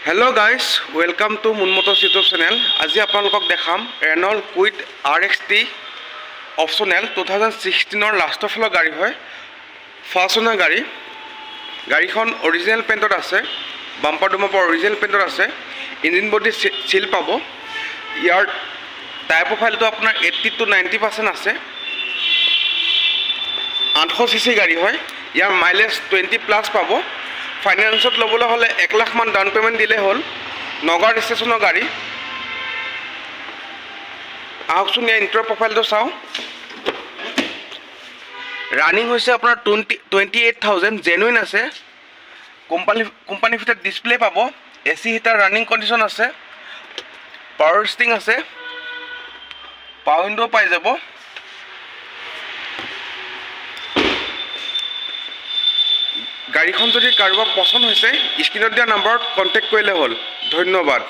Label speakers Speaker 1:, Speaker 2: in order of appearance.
Speaker 1: Hello' guys, welcome to moon Motors YouTube channel. আজি আপোনালোকক দেখাম ৰেনল্ট কুইড RXT অপশ্যনেল 2016 লাষ্টৰ ফালৰ গাড়ী হয়। ফাৰ্ষ্ট অনাৰ গাড়ী। গাড়ীখন অৰিজিনেল পেইণ্টত আছে, বাম্পাৰ ডুম্পাৰ অৰিজিনেল পেইণ্টত আছে। ইঞ্জিন বডি চিল পাব। ইয়াৰ টায়াৰ প্ৰফাইলটো আপোনাৰ 80 to 90% আছে। 800 cc গাড়ী হয়। ইয়াৰ মাইলেজ 20+ পাব। ফাইনেন্সত ল'বলৈ হ'লে 1 লাখ মান ডাউন পে'মেণ্ট দিলে হ'ল। নগাঁও ৰেজিষ্ট্ৰেশ্যনৰ গাড়ী। আহকচোন ইয়াৰ ইণ্টাৰ প্ৰফাইলটো চাওঁ। ৰানিং হৈছে আপোনাৰ 28,000, জেনুইন আছে। কোম্পানী ফিটেড ডিছপ্লে পাব। AC হিটাৰ ৰানিং কণ্ডিশ্যন আছে। পাৱাৰ ষ্টিং আছে। পাৱাৰ উইণ্ডো পাই যাব। গাড়ীখন যদি কাৰোবাৰ পচন্দ হৈছে স্ক্ৰীণত দিয়া নাম্বাৰত কণ্টেক্ট কৰিলে হ'ল। ধন্যবাদ।